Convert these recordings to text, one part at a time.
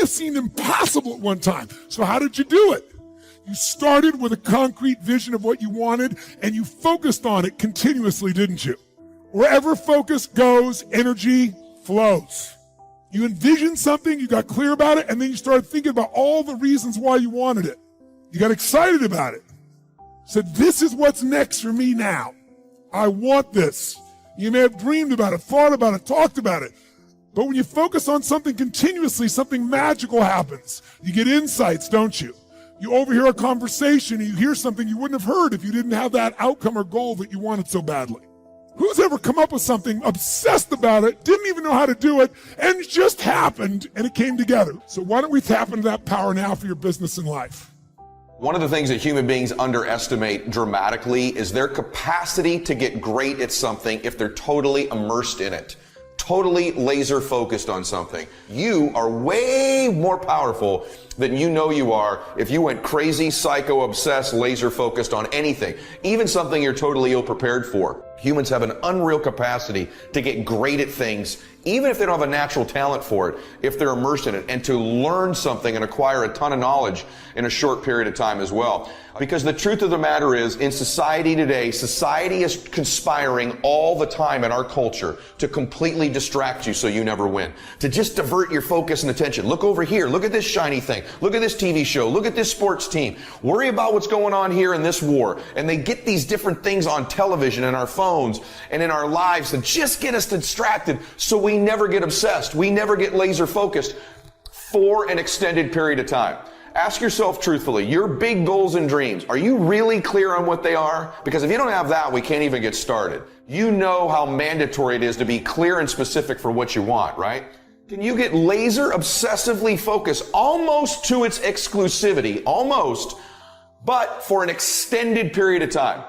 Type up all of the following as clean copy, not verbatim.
just seemed impossible at one time. So how did you do it? You started with a concrete vision of what you wanted, and you focused on it continuously, didn't you? Wherever focus goes, energy flows. You envisioned something, you got clear about it, and then you started thinking about all the reasons why you wanted it. You got excited about it. Said, this is what's next for me now. I want this. You may have dreamed about it, thought about it, talked about it. But when you focus on something continuously, something magical happens. You get insights, don't you? You overhear a conversation and you hear something you wouldn't have heard if you didn't have that outcome or goal that you wanted so badly. Who's ever come up with something, obsessed about it, didn't even know how to do it, and it just happened and it came together? So why don't we tap into that power now for your business and life? One of the things that human beings underestimate dramatically is their capacity to get great at something if they're totally immersed in it. Totally laser focused on something. You are way more powerful than you know you are if you went crazy, psycho, obsessed, laser focused on anything, even something you're totally ill prepared for. Humans have an unreal capacity to get great at things, even if they don't have a natural talent for it, if they're immersed in it, and to learn something and acquire a ton of knowledge in a short period of time as well. Because the truth of the matter is, in society today, society is conspiring all the time in our culture to completely distract you so you never win. To just divert your focus and attention. Look over here. Look at this shiny thing. Look at this TV show. Look at this sports team. Worry about what's going on here in this war. And they get these different things on television and our phones and in our lives to just get us distracted so we never get obsessed. We never get laser focused for an extended period of time. Ask yourself truthfully, your big goals and dreams, are you really clear on what they are? Because if you don't have that, we can't even get started. You know how mandatory it is to be clear and specific for what you want, right? Can you get laser obsessively focused almost to its exclusivity, almost, but for an extended period of time?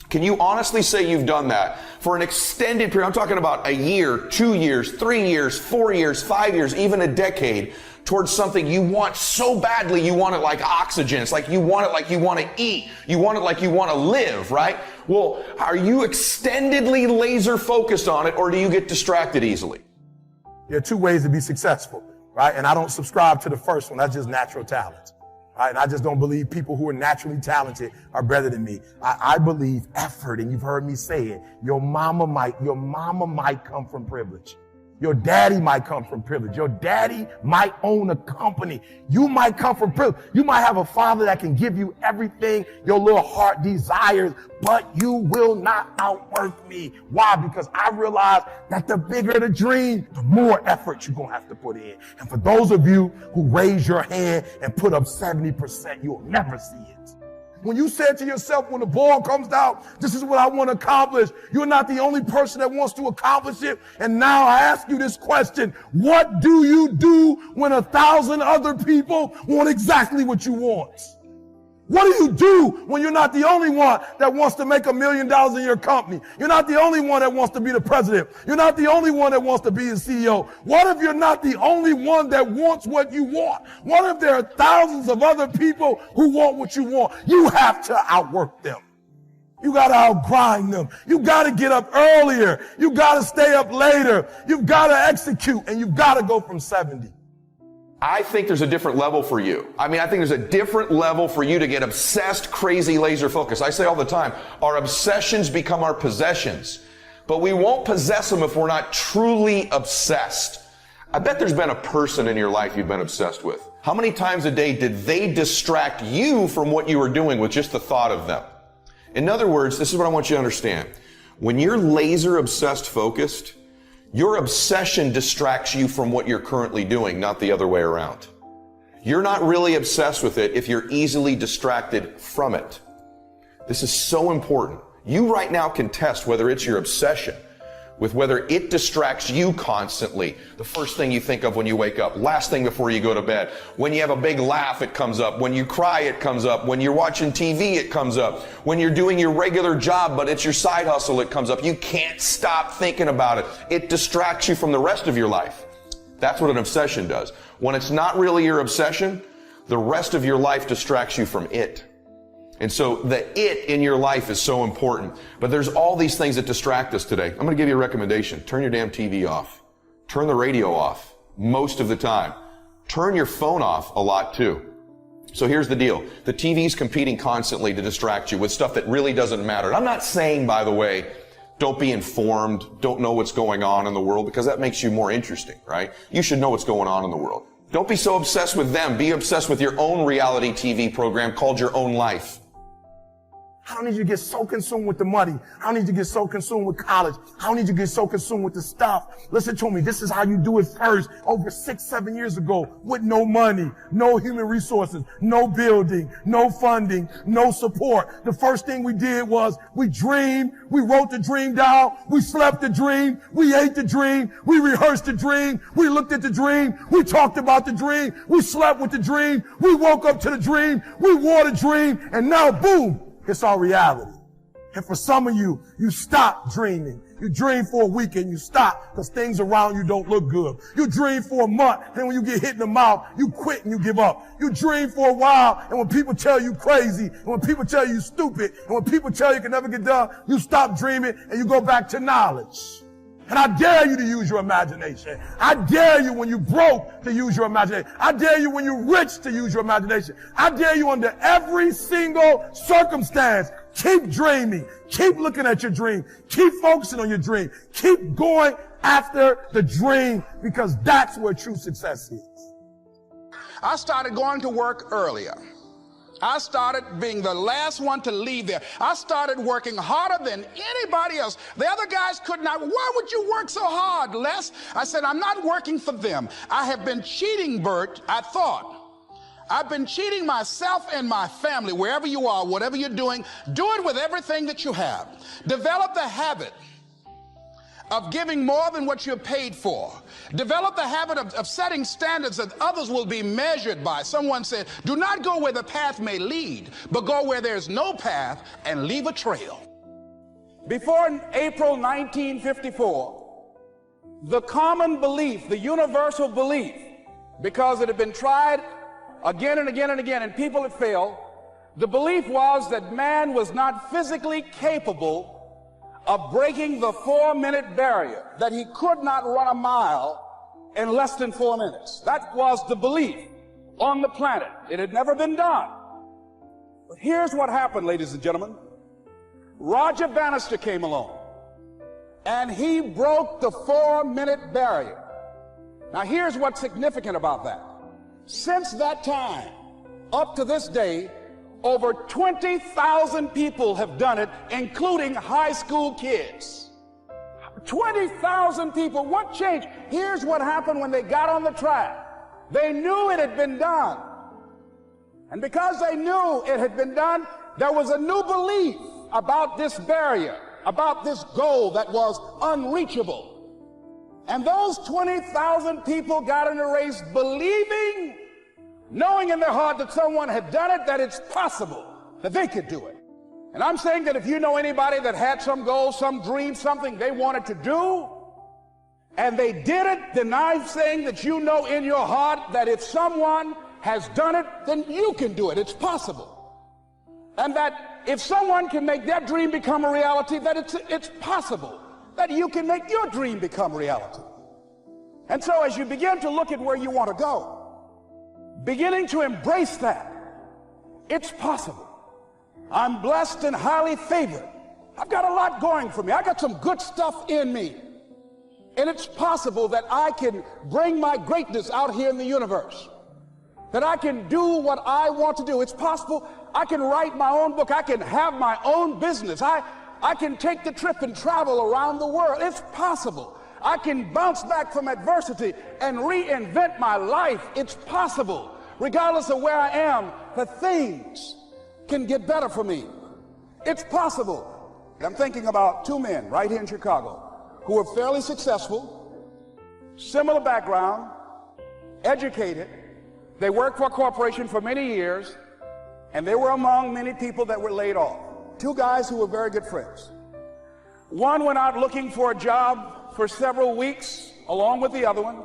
Can you honestly say you've done that for an extended period? I'm talking about a year, 2 years, 3 years, 4 years, 5 years, even a decade, towards something you want so badly. You want it like oxygen. It's like you want it like you want to eat. You want it like you want to live, right? Well, are you extendedly laser focused on it, or do you get distracted easily? There are two ways to be successful, right? And I don't subscribe to the first one. That's just natural talent. Right? And I just don't believe people who are naturally talented are better than me. I believe effort, and you've heard me say it. Your mama might come from privilege. Your daddy might come from privilege. Your daddy might own a company. You might come from privilege. You might have a father that can give you everything your little heart desires, but you will not outwork me. Why? Because I realize that the bigger the dream, the more effort you're going to have to put in. And for those of you who raise your hand and put up 70%, you'll never see it. When you said to yourself, when the ball comes out, this is what I want to accomplish, you're not the only person that wants to accomplish it. And now I ask you this question: what do you do when 1,000 other people want exactly what you want? What do you do when you're not the only one that wants to make $1 million in your company? You're not the only one that wants to be the president. You're not the only one that wants to be the CEO. What if you're not the only one that wants what you want? What if there are thousands of other people who want what you want? You have to outwork them. You got to outgrind them. You got to get up earlier. You got to stay up later. You've got to execute, and you've got to go from 70. I think there's a different level for you. I think there's a different level for you to get obsessed, crazy, laser focused. I say all the time, our obsessions become our possessions, but we won't possess them if we're not truly obsessed. I bet there's been a person in your life you've been obsessed with. How many times a day did they distract you from what you were doing with just the thought of them? In other words, this is what I want you to understand. When you're laser obsessed focused, your obsession distracts you from what you're currently doing, not the other way around. You're not really obsessed with it if you're easily distracted from it. This is so important. You right now can test whether it's your obsession with whether it distracts you constantly. The first thing you think of when you wake up, last thing before you go to bed. When you have a big laugh, it comes up. When you cry, it comes up. When you're watching TV, it comes up. When you're doing your regular job, but it's your side hustle, it comes up. You can't stop thinking about it. It distracts you from the rest of your life. That's what an obsession does. When it's not really your obsession, the rest of your life distracts you from it. And so the it in your life is so important. But there's all these things that distract us today. I'm going to give you a recommendation. Turn your damn TV off. Turn the radio off most of the time. Turn your phone off a lot too. So here's the deal. The TV's competing constantly to distract you with stuff that really doesn't matter. And I'm not saying, by the way, don't be informed, don't know what's going on in the world, because that makes you more interesting, right? You should know what's going on in the world. Don't be so obsessed with them. Be obsessed with your own reality TV program called Your Own Life. I don't need you to get so consumed with the money. I don't need you to get so consumed with college. I don't need you to get so consumed with the stuff. Listen to me. This is how you do it first. Over 6-7 years ago, with no money, no human resources, no building, no funding, no support. The first thing we did was we dreamed. We wrote the dream down. We slept the dream. We ate the dream. We rehearsed the dream. We looked at the dream. We talked about the dream. We slept with the dream. We woke up to the dream. We wore the dream. And now, boom. It's our reality. And for some of you, you stop dreaming. You dream for a week and you stop because things around you don't look good. You dream for a month, and when you get hit in the mouth, you quit and you give up. You dream for a while, and when people tell you crazy, and when people tell you stupid, and when people tell you can never get done, you stop dreaming and you go back to knowledge. And I dare you to use your imagination. I dare you when you're broke to use your imagination. I dare you when you're rich to use your imagination. I dare you under every single circumstance. Keep dreaming. Keep looking at your dream. Keep focusing on your dream. Keep going after the dream, because that's where true success is. I started going to work earlier. I started being the last one to leave there. I started working harder than anybody else. The other guys could not. Why would you work so hard, Les? I said, I'm not working for them. I have been cheating, Bert, I thought. I've been cheating myself and my family. Wherever you are, whatever you're doing, do it with everything that you have. Develop the habit of giving more than what you're paid for. Develop the habit of setting standards that others will be measured by. Someone said, do not go where the path may lead, but go where there's no path and leave a trail. Before April 1954, the common belief, the universal belief, because it had been tried again and again and again and people had failed, the belief was that man was not physically capable of breaking the 4-minute barrier, that he could not run a mile in less than 4 minutes. That was the belief on the planet. It had never been done. But here's what happened, ladies and gentlemen. Roger Bannister came along, and he broke the 4-minute barrier. Now here's what's significant about that. Since that time, up to this day, over 20,000 people have done it, including high school kids. 20,000 people. What changed? Here's what happened when they got on the track. They knew it had been done. And because they knew it had been done, there was a new belief about this barrier, about this goal that was unreachable. And those 20,000 people got in the race believing, knowing in their heart that someone had done it, that it's possible that they could do it. And I'm saying that if you know anybody that had some goal, some dream, something they wanted to do, and they did it, then I'm saying that you know in your heart that if someone has done it, then you can do it. It's possible. And that if someone can make their dream become a reality, that it's possible that you can make your dream become reality. And so as you begin to look at where you want to go, beginning to embrace that, it's possible. I'm blessed and highly favored. I've got a lot going for me. I got some good stuff in me. And it's possible that I can bring my greatness out here in the universe. That I can do what I want to do. It's possible I can write my own book. I can have my own business. I can take the trip and travel around the world. It's possible. I can bounce back from adversity and reinvent my life. It's possible. Regardless of where I am, that things can get better for me. It's possible. I'm thinking about two men right here in Chicago who are fairly successful, similar background, educated. They worked for a corporation for many years, and they were among many people that were laid off. Two guys who were very good friends. One went out looking for a job for several weeks along with the other one,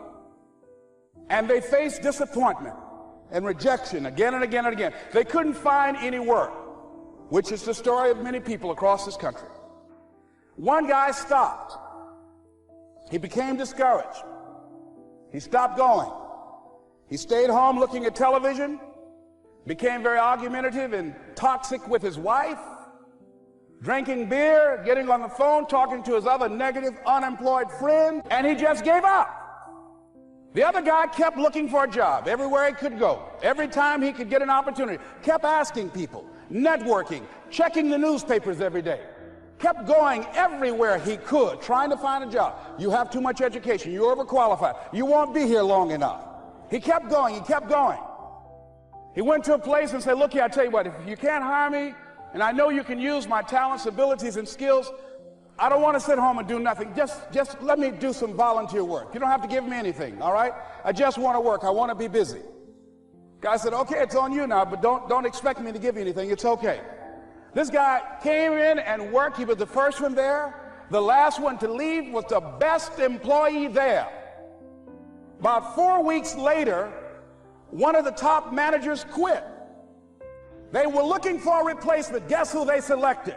and they faced disappointment and rejection again and again and again. They couldn't find any work, which is the story of many people across this country. One guy stopped. He became discouraged. He stopped going. He stayed home looking at television, became very argumentative and toxic with his wife, drinking beer, getting on the phone, talking to his other negative, unemployed friend, and he just gave up. The other guy kept looking for a job everywhere he could go. Every time he could get an opportunity, kept asking people, networking, checking the newspapers every day, kept going everywhere he could, trying to find a job. You have too much education. You're overqualified. You won't be here long enough. He kept going. He kept going. He went to a place and said, look here, I tell you what, if you can't hire me, and I know you can use my talents, abilities, and skills, I don't want to sit home and do nothing. Just let me do some volunteer work. You don't have to give me anything, all right? I just want to work. I want to be busy. Guy said, okay, it's on you now, but don't expect me to give you anything. It's okay. This guy came in and worked. He was the first one there. The last one to leave was the best employee there. About 4 weeks later, one of the top managers quit. They were looking for a replacement. Guess who they selected?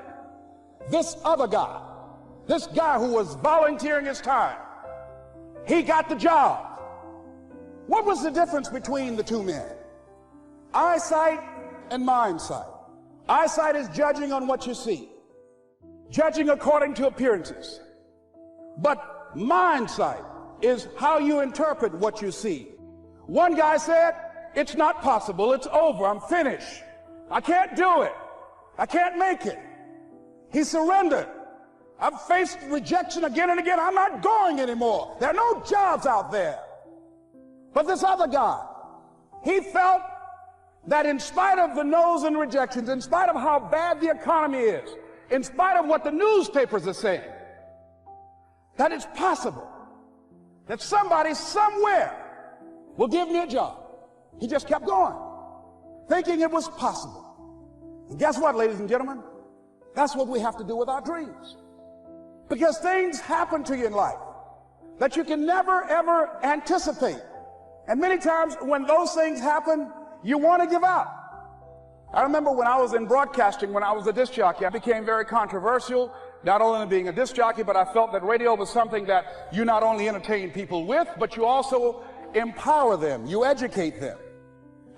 This other guy. This guy who was volunteering his time. He got the job. What was the difference between the two men? Eyesight and mind sight. Eyesight is judging on what you see, judging according to appearances. But mind sight is how you interpret what you see. One guy said, it's not possible, it's over, I'm finished. I can't do it. I can't make it. He surrendered. I've faced rejection again and again. I'm not going anymore. There are no jobs out there. But this other guy, he felt that in spite of the no's and rejections, in spite of how bad the economy is, in spite of what the newspapers are saying, that it's possible that somebody somewhere will give me a job. He just kept going, thinking it was possible. And guess what, ladies and gentlemen? That's what we have to do with our dreams. Because things happen to you in life that you can never, ever anticipate. And many times when those things happen, you want to give up. I remember when I was in broadcasting, when I was a disc jockey, I became very controversial, not only in being a disc jockey, but I felt that radio was something that you not only entertain people with, but you also empower them, you educate them.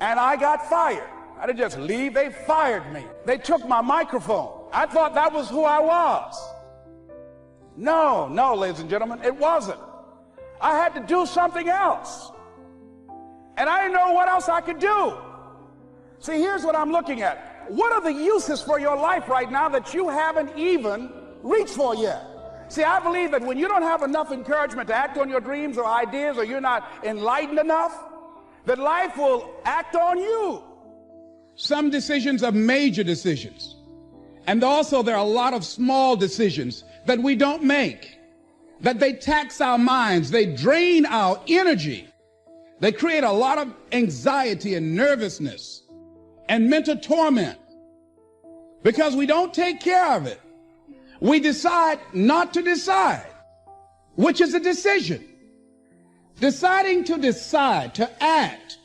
And I got fired. I didn't just leave, they fired me. They took my microphone. I thought that was who I was. No, ladies and gentlemen, it wasn't. I had to do something else. And I didn't know what else I could do. See, here's what I'm looking at. What are the uses for your life right now that you haven't even reached for yet? See, I believe that when you don't have enough encouragement to act on your dreams or ideas, or you're not enlightened enough, that life will act on you. Some decisions are major decisions. And also there are a lot of small decisions that we don't make, that they tax our minds, they drain our energy, they create a lot of anxiety and nervousness and mental torment because we don't take care of it. We decide not to decide, which is a decision. Deciding to decide, to act.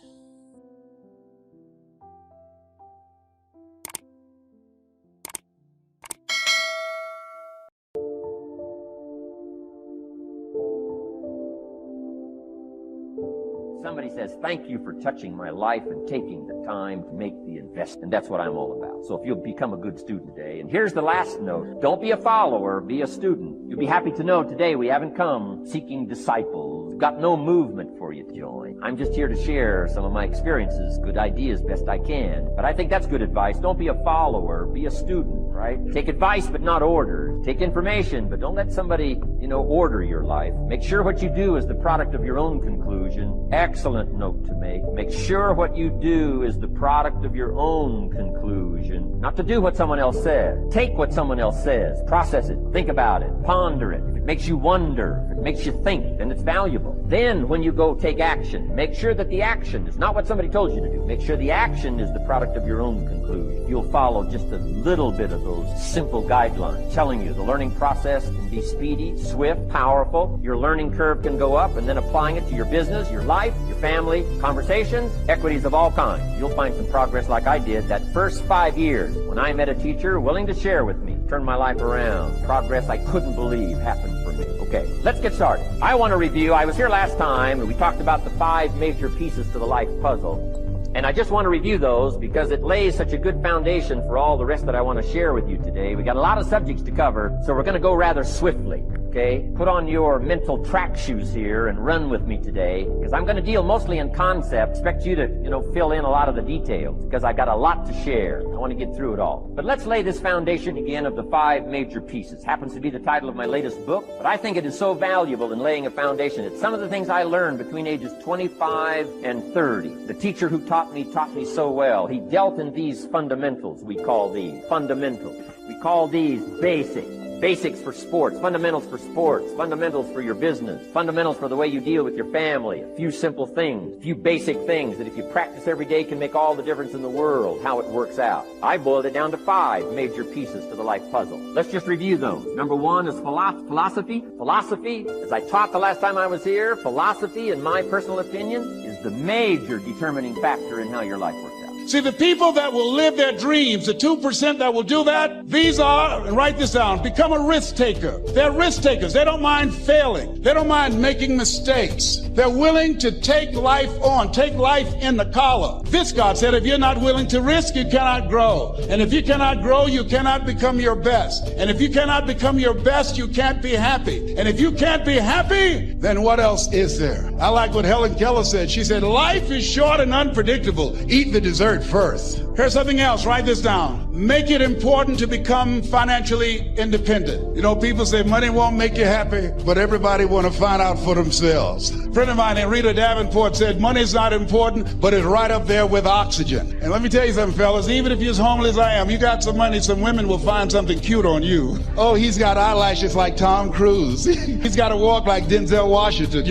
Somebody says, thank you for touching my life and taking the time to make the investment. And that's what I'm all about. So if you'll become a good student today, and here's the last note, don't be a follower, be a student. You'll be happy to know today we haven't come seeking disciples. We've got no movement for you to join. I'm just here to share some of my experiences, good ideas best I can. But I think that's good advice. Don't be a follower, be a student, right? Take advice but not orders. Take information, but don't let somebody, order your life. Make sure what you do is the product of your own conclusion. Excellent note to make. Make sure what you do is the product of your own conclusion. Not to do what someone else says. Take what someone else says. Process it. Think about it. Ponder it. If it makes you wonder, if it makes you think, then it's valuable. Then when you go take action, make sure that the action is not what somebody told you to do. Make sure the action is the product of your own conclusion. You'll follow just a little bit of those simple guidelines telling you the learning process can be speedy, swift, powerful. Your learning curve can go up, and then applying it to your business, your life, your family, conversations, equities of all kinds. You'll find some progress like I did that first 5 years when I met a teacher willing to share with me turned my life around. Progress I couldn't believe happened for me. Okay, let's get started. I want to review. I was here last time, and we talked about the 5 major pieces to the life puzzle. And I just want to review those because it lays such a good foundation for all the rest that I want to share with you today. We got a lot of subjects to cover, so we're going to go rather swiftly. Okay, put on your mental track shoes here and run with me today, because I'm going to deal mostly in concept. Expect you to, fill in a lot of the details, because I got a lot to share. I want to get through it all. But let's lay this foundation again of the 5 major pieces. Happens to be the title of my latest book, but I think it is so valuable in laying a foundation. It's some of the things I learned between ages 25 and 30. The teacher who taught me so well. He dealt in these fundamentals, we call these. Fundamentals. We call these basics. Basics for sports, fundamentals for your business, fundamentals for the way you deal with your family, a few simple things, a few basic things that if you practice every day can make all the difference in the world, how it works out. I boiled it down to 5 major pieces to the life puzzle. Let's just review those. Number 1 is philosophy. Philosophy, as I taught the last time I was here, philosophy, in my personal opinion, is the major determining factor in how your life works out. See, the people that will live their dreams, the 2% that will do that, these are, and write this down, become a risk taker. They're risk takers. They don't mind failing. They don't mind making mistakes. They're willing to take life on, take life in the collar. This, God said, if you're not willing to risk, you cannot grow. And if you cannot grow, you cannot become your best. And if you cannot become your best, you can't be happy. And if you can't be happy, then what else is there? I like what Helen Keller said. She said, life is short and unpredictable. Eat the dessert first. Here's something else. Write this down. Make it important to become financially independent. People say money won't make you happy, but everybody want to find out for themselves. A friend of mine, Rita Davenport, said money's not important, but it's right up there with oxygen. And let me tell you something, fellas, even if you're as homeless as I am, you got some money, some women will find something cute on you. Oh, he's got eyelashes like Tom Cruise. He's got to walk like Denzel Washington,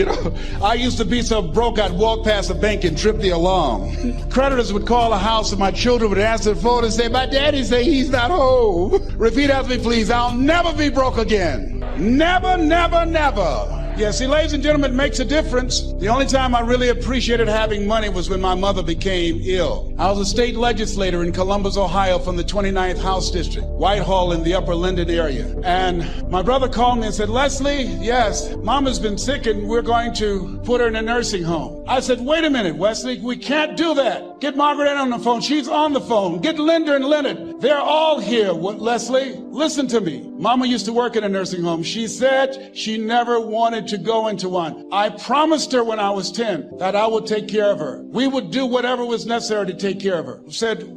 I used to be so broke I'd walk past a bank and trip the alarm. Creditors would call a house and my children would answer the phone and say, my daddy say he's not home. Repeat after me, please. I'll never be broke again. Never, never, never. Yeah, see, ladies and gentlemen, it makes a difference. The only time I really appreciated having money was when my mother became ill. I was a state legislator in Columbus, Ohio from the 29th House District, Whitehall in the Upper Linden area. And my brother called me and said, Leslie, yes, Mama's been sick and we're going to put her in a nursing home. I said, wait a minute, Wesley, we can't do that. Get Margaret Ann on the phone. She's on the phone. Get Linda and Leonard. They're all here. Leslie, listen to me. Mama used to work in a nursing home. She said she never wanted to go into one. I promised her when I was 10 that I would take care of her. We would do whatever was necessary to take care of her.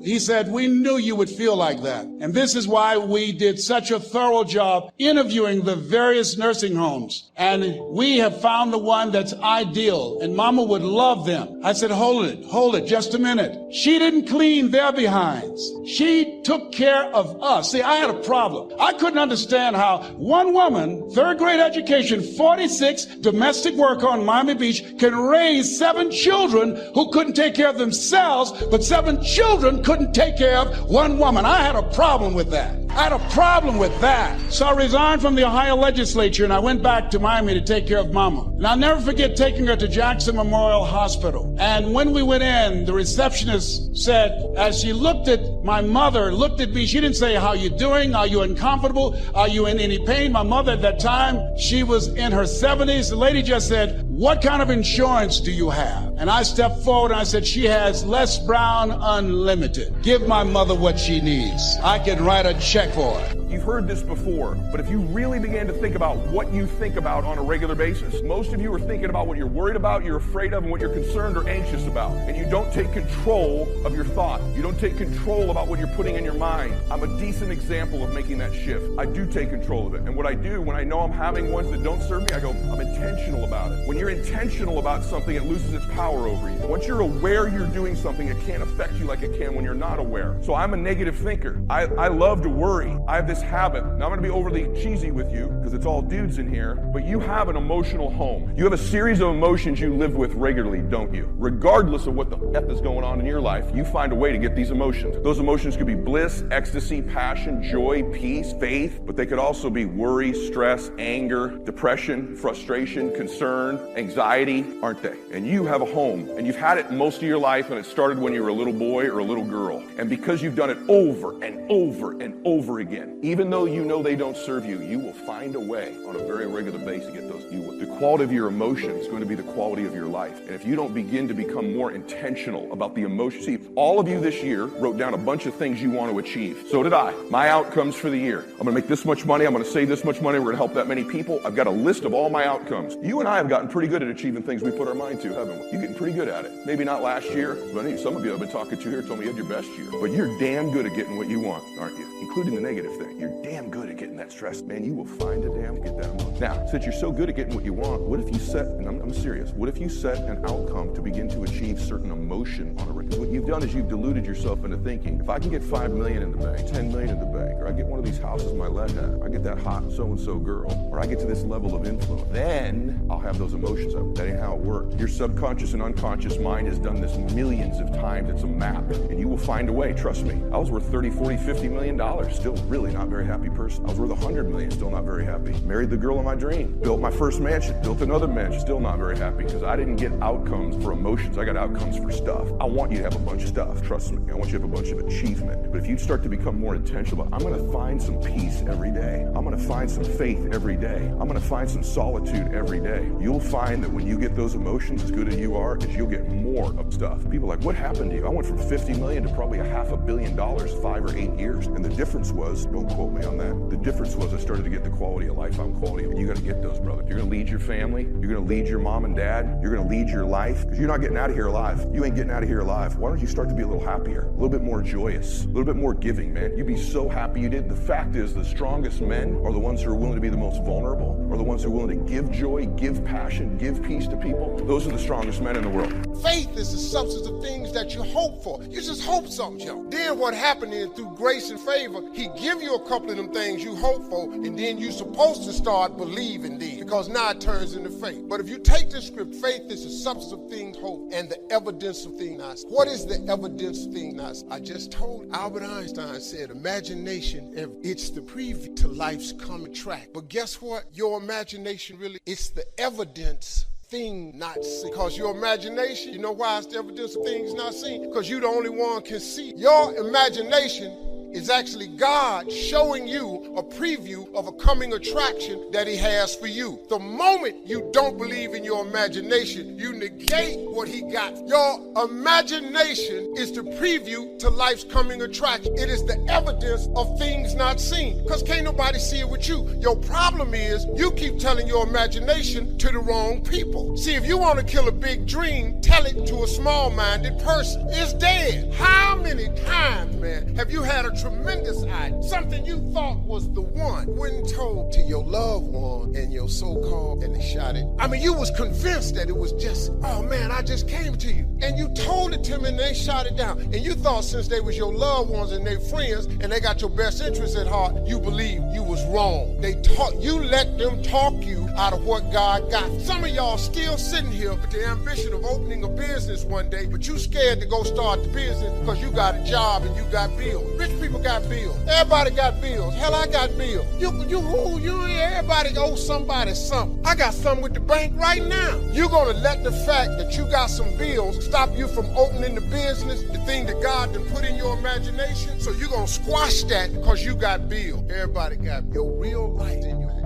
He said, we knew you would feel like that. And this is why we did such a thorough job interviewing the various nursing homes. And we have found the one that's ideal. And Mama would love them. I said, hold it, just a minute. She didn't clean their behinds. She took care of us. See, I had a problem. I couldn't understand how one woman, 3rd grade education, 46, domestic worker on Miami Beach, can raise 7 children who couldn't take care of themselves, but 7 children couldn't take care of one woman. I had a problem with that. So I resigned from the Ohio legislature and I went back to Miami to take care of Mama. And I'll never forget taking her to Jackson Memorial Hospital. And when we went in, the receptionist said, as she looked at my mother, looked at me, she didn't say, how you doing? Are you uncomfortable? Are you in any pain? My mother at that time, she was in her 70s. The lady just said, what kind of insurance do you have? And I stepped forward and I said, she has Les Brown Unlimited. Give my mother what she needs. I can write a check for her. You've heard this before, but if you really began to think about what you think about on a regular basis, most of you are thinking about what you're worried about, you're afraid of, and what you're concerned or anxious about. And you don't take control of your thought. You don't take control about what you're putting in your mind. I'm a decent example of making that shift. I do take control of it. And what I do when I know I'm having ones that don't serve me, I go, I'm intentional about it. When you're intentional about something, it loses its power over you. Once you're aware you're doing something, it can't affect you like it can when you're not aware. So I'm a negative thinker. I love to worry. I have this habit. Now I'm going to be overly cheesy with you because it's all dudes in here, but you have an emotional home. You have a series of emotions you live with regularly, don't you? Regardless of what the F is going on in your life, you find a way to get these emotions. Those emotions could be bliss, ecstasy, passion, joy, peace, faith, but they could also be worry, stress, anger, depression, frustration, concern, anxiety, aren't they? And you have a home and you've had it most of your life and it started when you were a little boy or a little girl. And because you've done it over and over and over again, even though you know they don't serve you, you will find a way on a very regular basis to get those. The quality of your emotion is going to be the quality of your life. And if you don't begin to become more intentional about the emotion, see, all of you this year wrote down a bunch of things you want to achieve. So did I. My outcomes for the year. I'm going to make this much money. I'm going to save this much money. We're going to help that many people. I've got a list of all my outcomes. You and I have gotten pretty good at achieving things we put our mind to, haven't we? You're getting pretty good at it. Maybe not last year, but I think some of you I've been talking to here told me you had your best year. But you're damn good at getting what you want, aren't you? Including the negative thing. You're damn good at getting that stress. Man, you will find a damn to get that emotion. Now, since you're so good at getting what you want, what if you set, and I'm serious, what if you set an outcome to begin to achieve certain emotion on a regular? What you've done is you've deluded yourself into thinking, if I can get 5 million in the bank, 10 million in the bank, or I get one of these houses Mylett had, I get that hot so-and-so girl, or I get to this level of influence, then I'll have those emotions up. That ain't how it works. Your subconscious and unconscious mind has done this millions of times. It's a map, and you will find a way, trust me. I was worth 30, 40, 50 million dollars, still really not very happy person. I was worth 100 million, still not very happy. Married the girl of my dream, built my first mansion, built another mansion, still not very happy because I didn't get outcomes for emotions. I got outcomes for stuff. I want you to have a bunch of stuff, trust me. I want you to have a bunch of achievement. But if you start to become more intentional about, I'm going to find some peace every day. I'm going to find some faith every day. I'm going to find some solitude every day. You'll find that when you get those emotions, as good as you are, is you'll get more of stuff. People are like, what happened to you? I went from 50 million to probably $500 million, 5 or 8 years. And the difference was, don't quote me on that. The difference was I started to get the quality of life I'm quality. And you got to get those, brother. You're going to lead your family. You're going to lead your mom and dad. You're going to lead your life because you're not getting out of here alive. You ain't getting out of here alive. Why don't you start to be a little happier, a little bit more joyous, a little bit more giving, man? You'd be so happy you did. The fact is the strongest men are the ones who are willing to be the most vulnerable, are the ones who are willing to give joy, give passion, give peace to people. Those are the strongest men in the world. Faith is the substance of things that you hope for. You just hope something, Joe. Then what happened is through grace and favor, he give you a couple of them things you hope for, and then you're supposed to start believing then, because now it turns into faith. But if you take this script, faith is the substance of things hoped and the evidence of things not seen. What is the evidence of things not seen? I just told you. Albert Einstein said, imagination, it's the preview to life's coming track. But guess what? Your imagination really, it's the evidence thing not seen. Because your imagination, you know why it's the evidence of things not seen? Because you're the only one can see. Your imagination is actually God showing you a preview of a coming attraction that he has for you. The moment you don't believe in your imagination, you negate what he got. Your imagination is the preview to life's coming attraction. It is the evidence of things not seen, because can't nobody see it with you. Your problem is you keep telling your imagination to the wrong people. See, if you want to kill a big dream, tell it to a small-minded person. It's dead. How many times, man, have you had a tremendous idea, something you thought was the one, when told to your loved one and your so-called, and they shot it? I mean, you was convinced that it was just, oh man, I just came to you. And you told it to them and they shot it down. And you thought since they was your loved ones and their friends and they got your best interests at heart, you believed you was wrong. They taught, you let them talk you out of what God got. Some of y'all still sitting here with the ambition of opening a business one day, but you scared to go start the business because you got a job and you got bills. Rich people got bills. Everybody got bills. Hell, I got bills. Everybody owes somebody something. I got something with the bank right now. You're gonna let the fact that you got some bills stop you from opening the business, the thing that God done put in your imagination? So you're gonna squash that because you got bills. Everybody got your real life in your hand.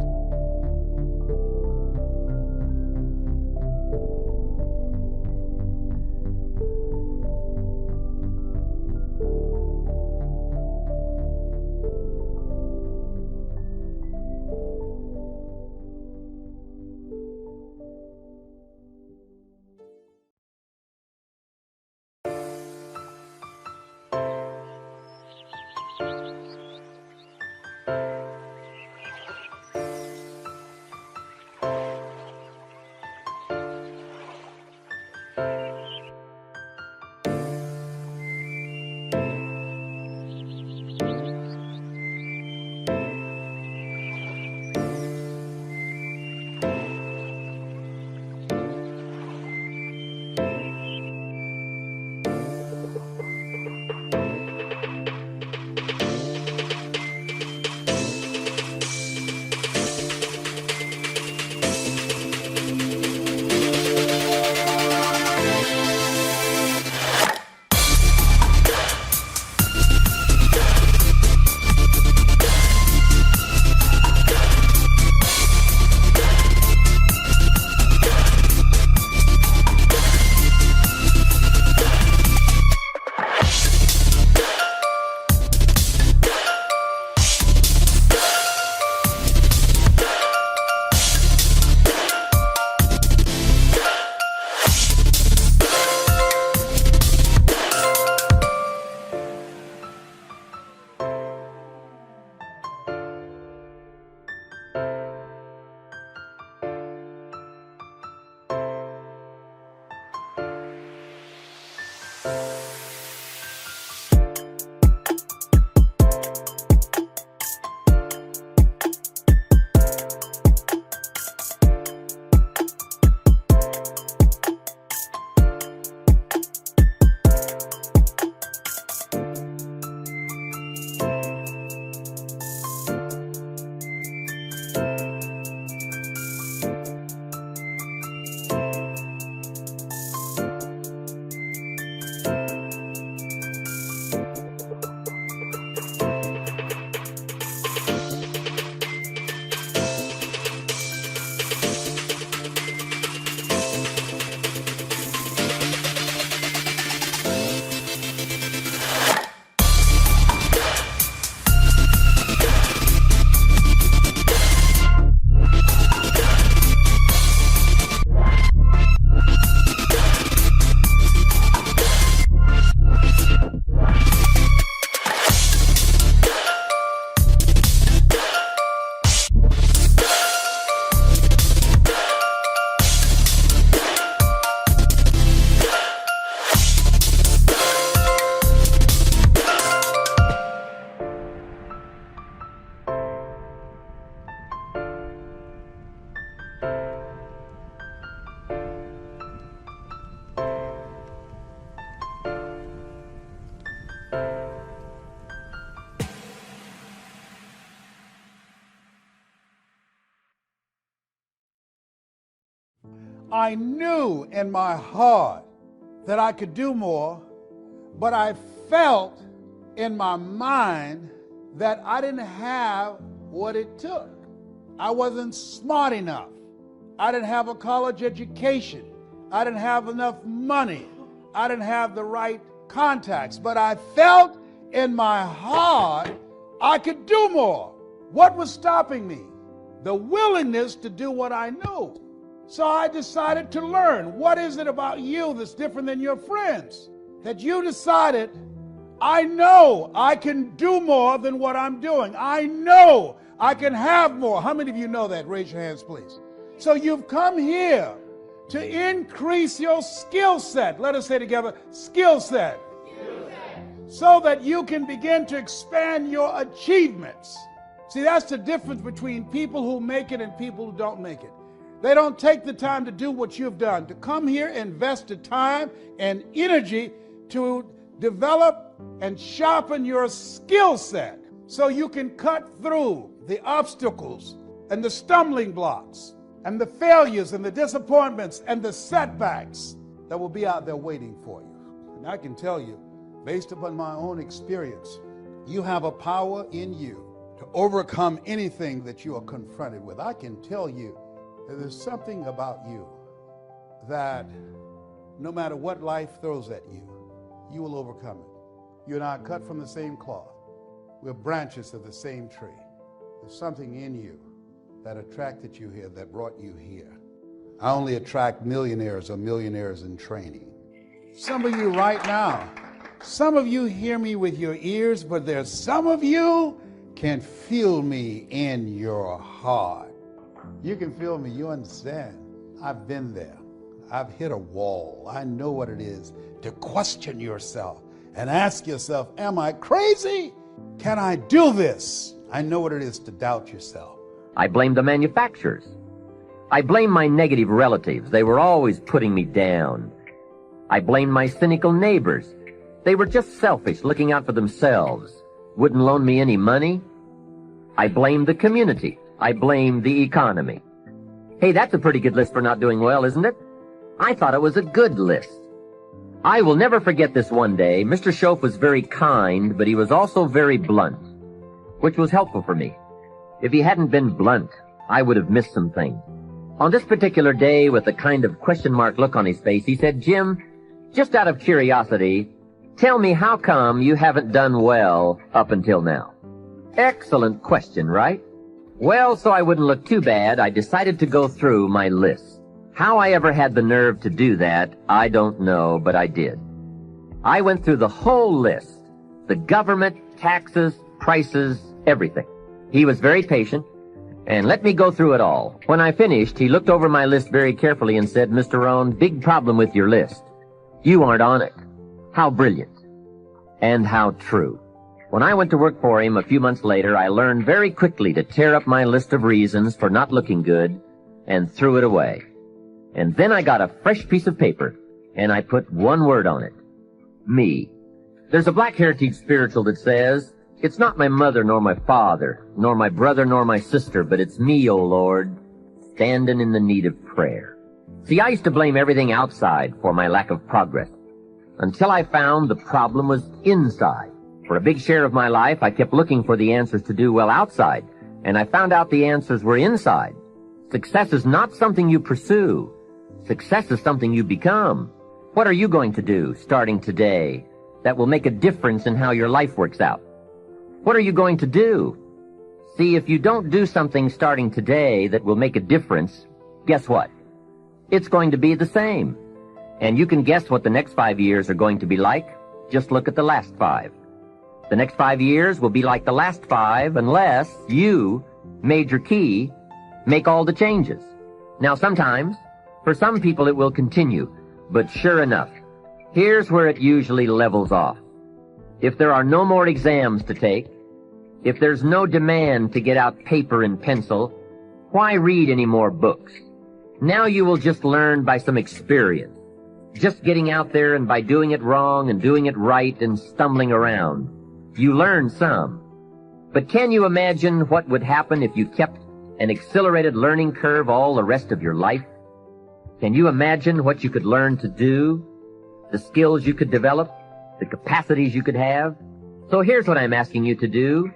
I knew in my heart that I could do more, but I felt in my mind that I didn't have what it took. I wasn't smart enough. I didn't have a college education. I didn't have enough money. I didn't have the right contacts, but I felt in my heart I could do more. What was stopping me? The willingness to do what I knew. So I decided to learn. What is it about you that's different than your friends? That you decided, I know I can do more than what I'm doing. I know I can have more. How many of you know that? Raise your hands, please. So you've come here to increase your skill set. Let us say together, skill set. So that you can begin to expand your achievements. See, that's the difference between people who make it and people who don't make it. They don't take the time to do what you've done, to come here, invest the time and energy to develop and sharpen your skill set so you can cut through the obstacles and the stumbling blocks and the failures and the disappointments and the setbacks that will be out there waiting for you. And I can tell you, based upon my own experience, you have a power in you to overcome anything that you are confronted with. I can tell you, there's something about you that no matter what life throws at you, you will overcome it. You and I are cut from the same cloth. We're branches of the same tree. There's something in you that attracted you here, that brought you here. I only attract millionaires or millionaires in training. Some of you right now, some of you hear me with your ears, but there's some of you can feel me in your heart. You can feel me, you understand. I've been there. I've hit a wall. I know what it is to question yourself and ask yourself, am I crazy? Can I do this? I know what it is to doubt yourself. I blame the manufacturers. I blame my negative relatives. They were always putting me down. I blame my cynical neighbors. They were just selfish, looking out for themselves. Wouldn't loan me any money. I blame the community. I blame the economy. Hey, that's a pretty good list for not doing well, isn't it? I thought it was a good list. I will never forget this one day. Mr. Schoaf was very kind, but he was also very blunt, which was helpful for me. If he hadn't been blunt, I would have missed some things. On this particular day, with a kind of question mark look on his face, he said, Jim, just out of curiosity, tell me how come you haven't done well up until now? Excellent question, right? Well, so I wouldn't look too bad, I decided to go through my list. How I ever had the nerve to do that, I don't know, but I did. I went through the whole list. The government, taxes, prices, everything. He was very patient and let me go through it all. When I finished, he looked over my list very carefully and said, Mr. Rohn, big problem with your list. You aren't on it. How brilliant. And how true. When I went to work for him a few months later, I learned very quickly to tear up my list of reasons for not looking good and threw it away. And then I got a fresh piece of paper, and I put one word on it. Me. There's a Black Heritage spiritual that says, "It's not my mother nor my father, nor my brother nor my sister, but it's me, O Lord, standing in the need of prayer." See, I used to blame everything outside for my lack of progress, until I found the problem was inside. For a big share of my life, I kept looking for the answers to do well outside, and I found out the answers were inside. Success is not something you pursue. Success is something you become. What are you going to do starting today that will make a difference in how your life works out? What are you going to do? See, if you don't do something starting today that will make a difference, guess what? It's going to be the same. And you can guess what the next 5 years are going to be like. Just look at the last 5. The next 5 years will be like the last 5 unless you, Major Key, make all the changes. Now sometimes, for some people it will continue, but sure enough, here's where it usually levels off. If there are no more exams to take, if there's no demand to get out paper and pencil, why read any more books? Now you will just learn by some experience, just getting out there and by doing it wrong and doing it right and stumbling around. You learn some. But can you imagine what would happen if you kept an accelerated learning curve all the rest of your life? Can you imagine what you could learn to do, the skills you could develop, the capacities you could have? So here's what I'm asking you to do.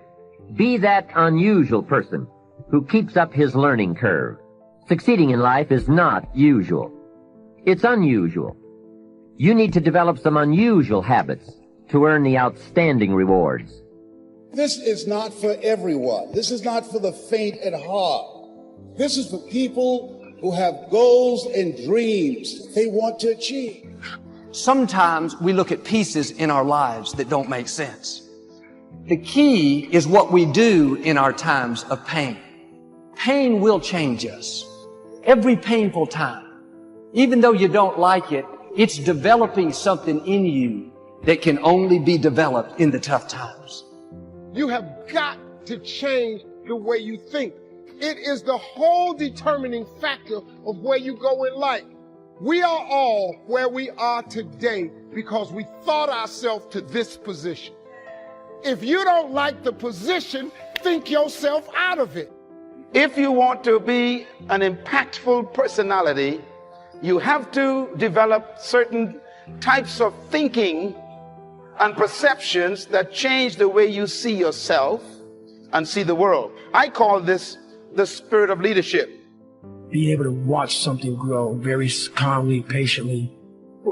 Be that unusual person who keeps up his learning curve. Succeeding in life is not usual. It's unusual. You need to develop some unusual habits to earn the outstanding rewards. This is not for everyone. This is not for the faint at heart. This is for people who have goals and dreams they want to achieve. Sometimes we look at pieces in our lives that don't make sense. The key is what we do in our times of pain. Pain will change us. Every painful time, even though you don't like it, it's developing something in you that can only be developed in the tough times. You have got to change the way you think. It is the whole determining factor of where you go in life. We are all where we are today because we thought ourselves to this position. If you don't like the position, think yourself out of it. If you want to be an impactful personality, you have to develop certain types of thinking and perceptions that change the way you see yourself and see the world. I call this the spirit of leadership. Being able to watch something grow very calmly, patiently.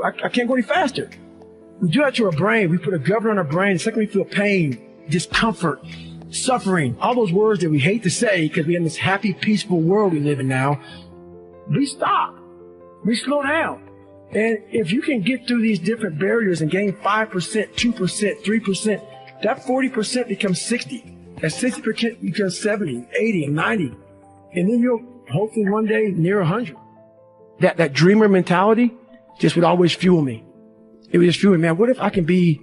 I can't go any faster. We do that to our brain. We put a governor on our brain. The second we feel pain, discomfort, suffering, all those words that we hate to say because we're in this happy, peaceful world we live in now, we stop. We slow down. And if you can get through these different barriers and gain 5%, 2%, 3%, that 40% becomes 60. That 60% becomes 70, 80, and 90. And then you'll hopefully one day near 100. That dreamer mentality just would always fuel me. It would just fuel me, man. What if I can be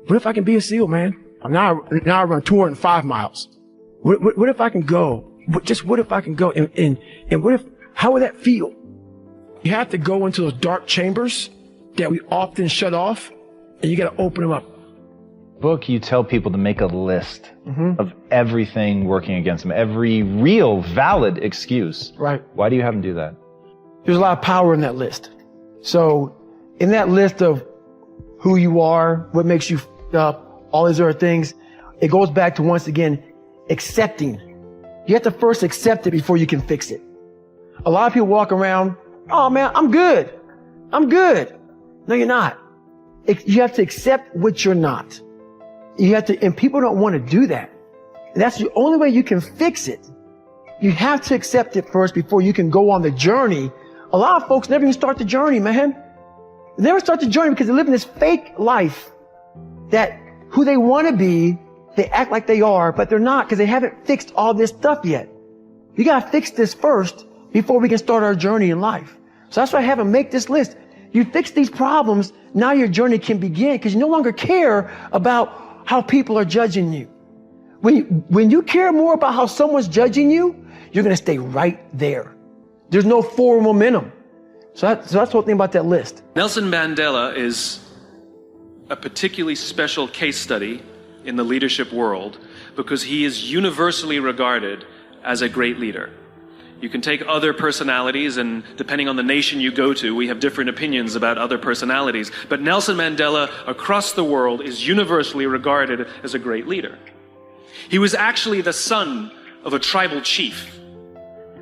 a SEAL, man? Now I run 205 miles. What if I can go? What if I can go? And what if, how would that feel? You have to go into those dark chambers that we often shut off, and you got to open them up. Book, you tell people to make a list of everything working against them, every real, valid excuse. Right. Why do you have them do that? There's a lot of power in that list. So in that list of who you are, what makes you up, all these other things, it goes back to, once again, accepting. You have to first accept it before you can fix it. A lot of people walk around, oh man, I'm good. I'm good. No, you're not. You have to accept what you're not. You have to, and people don't want to do that. And that's the only way you can fix it. You have to accept it first before you can go on the journey. A lot of folks never even start the journey, man. They never start the journey because they live in this fake life that who they want to be, they act like they are, but they're not because they haven't fixed all this stuff yet. You got to fix this first before we can start our journey in life. So that's why I have them make this list. You fix these problems, now your journey can begin because you no longer care about how people are judging you. When you care more about how someone's judging you, you're going to stay right there. There's no forward momentum. So that's the whole thing about that list. Nelson Mandela is a particularly special case study in the leadership world because he is universally regarded as a great leader. You can take other personalities, and depending on the nation you go to, we have different opinions about other personalities. But Nelson Mandela across the world is universally regarded as a great leader. He was actually the son of a tribal chief.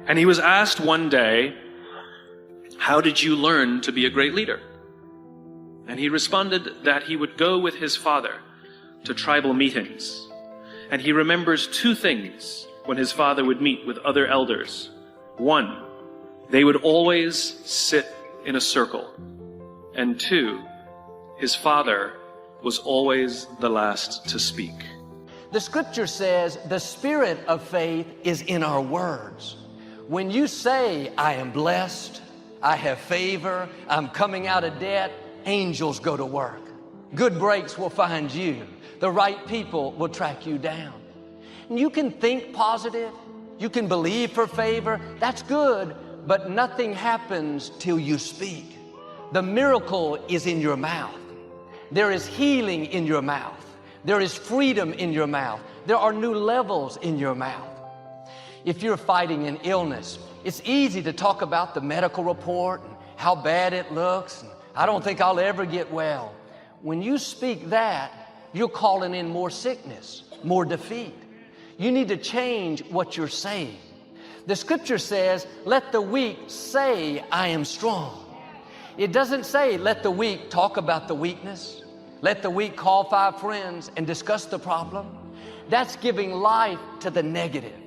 And he was asked one day, "How did you learn to be a great leader?" And he responded that he would go with his father to tribal meetings. And he remembers two things when his father would meet with other elders. One, they would always sit in a circle. And two, his father was always the last to speak. The scripture says the spirit of faith is in our words. When you say, I am blessed, I have favor, I'm coming out of debt, angels go to work. Good breaks will find you. The right people will track you down. And you can think positive. You can believe for favor. That's good, but nothing happens till you speak. The miracle is in your mouth. There is healing in your mouth. There is freedom in your mouth. There are new levels in your mouth. If you're fighting an illness, it's easy to talk about the medical report and how bad it looks. And I don't think I'll ever get well. When you speak that, you're calling in more sickness, more defeat. You need to change what you're saying. The scripture says, let the weak say, I am strong. It doesn't say, let the weak talk about the weakness. Let the weak call 5 friends and discuss the problem. That's giving life to the negative.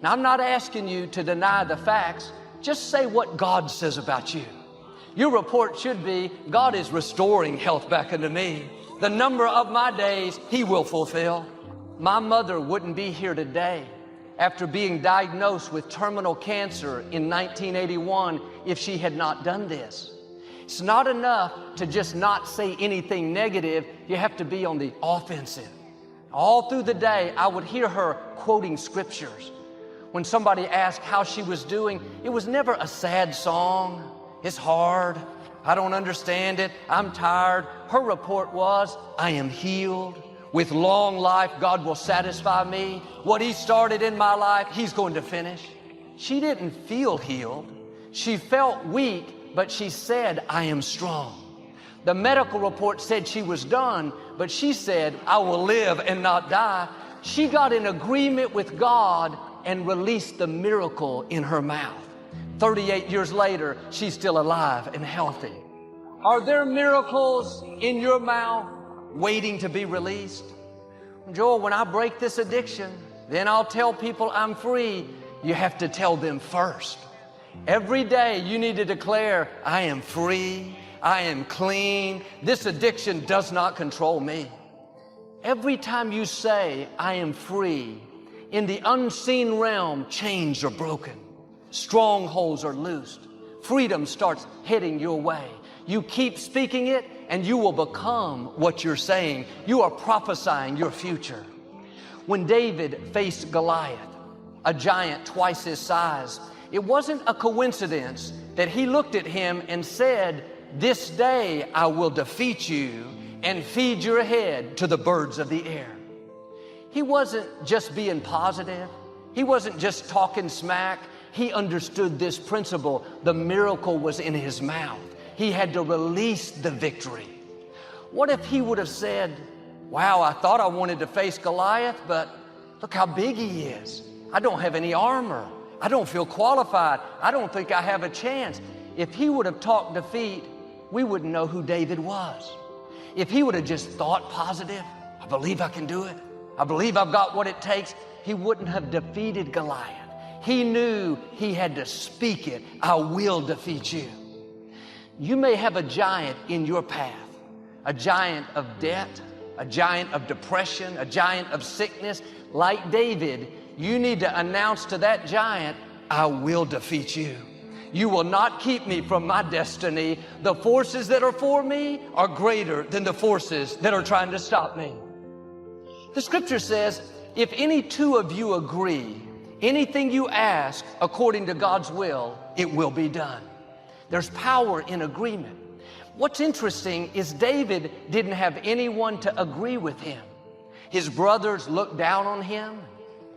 Now, I'm not asking you to deny the facts. Just say what God says about you. Your report should be, God is restoring health back into me. The number of my days He will fulfill. My mother wouldn't be here today after being diagnosed with terminal cancer in 1981 if she had not done this. It's not enough to just not say anything negative. You have to be on the offensive. All through the day, I would hear her quoting scriptures. When somebody asked how she was doing, it was never a sad song. It's hard. I don't understand it. I'm tired. Her report was, I am healed. With long life, God will satisfy me. What He started in my life, He's going to finish. She didn't feel healed. She felt weak, but she said, I am strong. The medical report said she was done, but she said, I will live and not die. She got in agreement with God and released the miracle in her mouth. 38 years later, she's still alive and healthy. Are there miracles in your mouth waiting to be released? Joel, when I break this addiction, then I'll tell people I'm free. You have to tell them first. Every day you need to declare, I am free, I am clean, this addiction does not control me. Every time you say, I am free, in the unseen realm, chains are broken, strongholds are loosed, freedom starts heading your way. You keep speaking it, and you will become what you're saying. You are prophesying your future. When David faced Goliath, a giant twice his size, it wasn't a coincidence that he looked at him and said, this day I will defeat you and feed your head to the birds of the air. He wasn't just being positive. He wasn't just talking smack. He understood this principle. The miracle was in his mouth. He had to release the victory. What if he would have said, wow, I thought I wanted to face Goliath, but look how big he is. I don't have any armor. I don't feel qualified. I don't think I have a chance. If he would have talked defeat, we wouldn't know who David was. If he would have just thought positive, I believe I can do it. I believe I've got what it takes, he wouldn't have defeated Goliath. He knew he had to speak it. I will defeat you. You may have a giant in your path, a giant of debt, a giant of depression, a giant of sickness. Like David, you need to announce to that giant, I will defeat you. You will not keep me from my destiny. The forces that are for me are greater than the forces that are trying to stop me. The scripture says, if any two of you agree, anything you ask according to God's will, it will be done. There's power in agreement. What's interesting is David didn't have anyone to agree with him. His brothers looked down on him,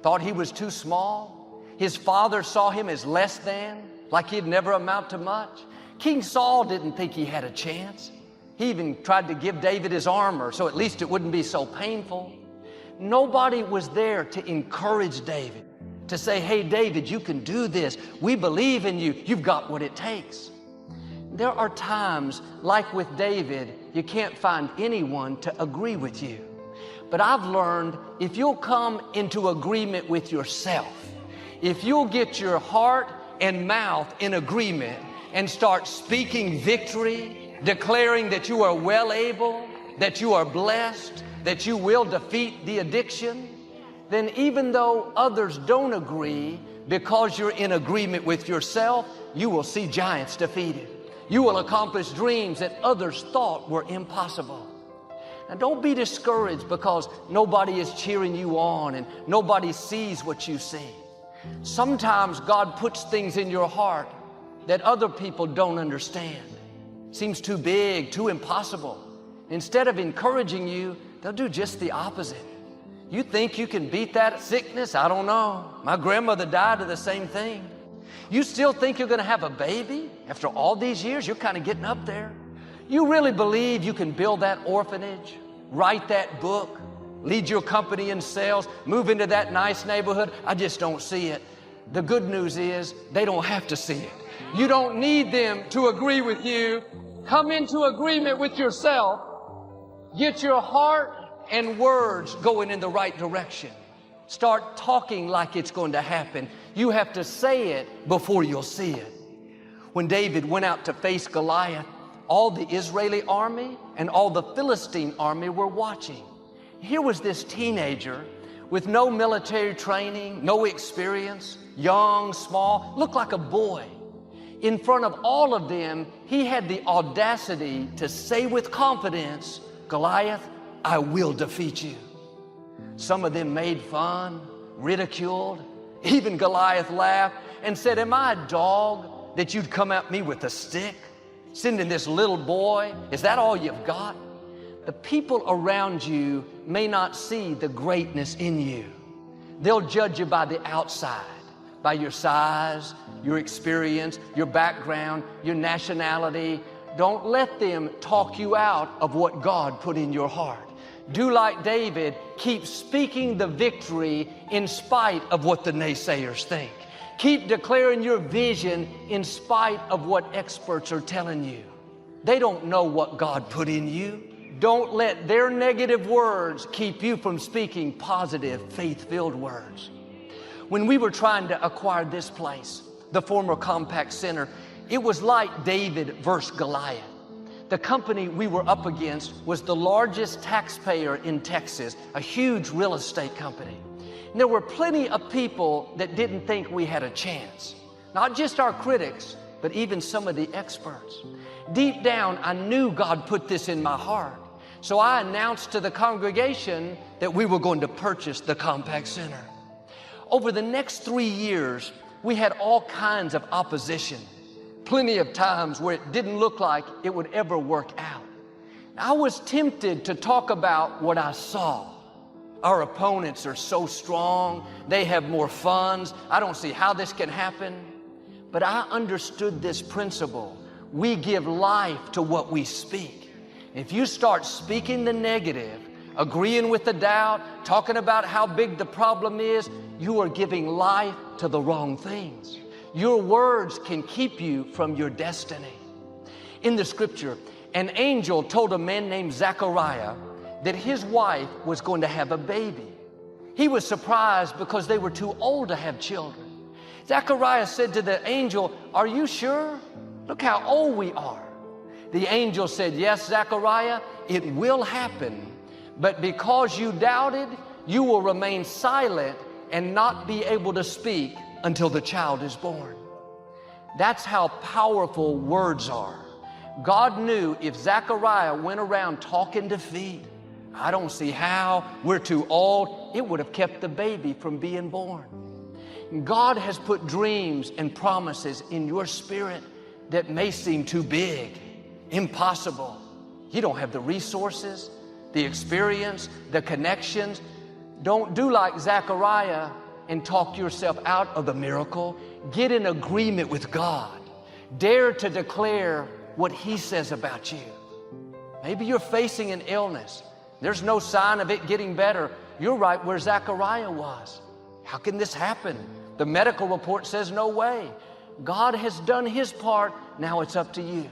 thought he was too small. His father saw him as less than, like he'd never amount to much. King Saul didn't think he had a chance. He even tried to give David his armor so at least it wouldn't be so painful. Nobody was there to encourage David, to say, hey, David, you can do this. We believe in you. You've got what it takes. There are times, like with David, you can't find anyone to agree with you. But I've learned if you'll come into agreement with yourself, if you'll get your heart and mouth in agreement and start speaking victory, declaring that you are well able, that you are blessed, that you will defeat the addiction, then even though others don't agree, because you're in agreement with yourself, you will see giants defeated. You will accomplish dreams that others thought were impossible. Now don't be discouraged because nobody is cheering you on and nobody sees what you see. Sometimes God puts things in your heart that other people don't understand. Seems too big, too impossible. Instead of encouraging you, they'll do just the opposite. You think you can beat that sickness? I don't know. My grandmother died of the same thing. You still think you're going to have a baby? After all these years, you're kind of getting up there. You really believe you can build that orphanage, write that book, lead your company in sales, move into that nice neighborhood? I just don't see it. The good news is they don't have to see it. You don't need them to agree with you. Come into agreement with yourself. Get your heart and words going in the right direction. Start talking like it's going to happen. You have to say it before you'll see it. When David went out to face Goliath, all the Israeli army and all the Philistine army were watching. Here was this teenager with no military training, no experience, young, small, looked like a boy. In front of all of them, he had the audacity to say with confidence, Goliath, I will defeat you. Some of them made fun, ridiculed. Even Goliath laughed and said, am I a dog that you'd come at me with a stick? Sending this little boy, is that all you've got? The people around you may not see the greatness in you. They'll judge you by the outside, by your size, your experience, your background, your nationality. Don't let them talk you out of what God put in your heart. Do like David, keep speaking the victory in spite of what the naysayers think. Keep declaring your vision in spite of what experts are telling you. They don't know what God put in you. Don't let their negative words keep you from speaking positive, faith-filled words. When we were trying to acquire this place, the former Compact Center, it was like David versus Goliath. The company we were up against was the largest taxpayer in Texas, a huge real estate company. And there were plenty of people that didn't think we had a chance. Not just our critics, but even some of the experts. Deep down, I knew God put this in my heart. So I announced to the congregation that we were going to purchase the Compact Center. Over the next 3 years, we had all kinds of opposition. Plenty of times where it didn't look like it would ever work out. I was tempted to talk about what I saw. Our opponents are so strong. They have more funds. I don't see how this can happen. But I understood this principle. We give life to what we speak. If you start speaking the negative, agreeing with the doubt, talking about how big the problem is, you are giving life to the wrong things. Your words can keep you from your destiny. In the scripture, an angel told a man named Zechariah that his wife was going to have a baby. He was surprised because they were too old to have children. Zechariah said to the angel, are you sure? Look how old we are. The angel said, yes, Zechariah, it will happen. But because you doubted, you will remain silent and not be able to speak until the child is born. That's how powerful words are. God knew if Zechariah went around talking defeat, I don't see how, we're too old, it would have kept the baby from being born. God has put dreams and promises in your spirit that may seem too big, impossible. You don't have the resources, the experience, the connections. Don't do like Zechariah and talk yourself out of the miracle. Get in agreement with God. Dare to declare what He says about you. Maybe you're facing an illness. There's no sign of it getting better. You're right where Zechariah was. How can this happen? The medical report says no way. God has done His part. Now it's up to you.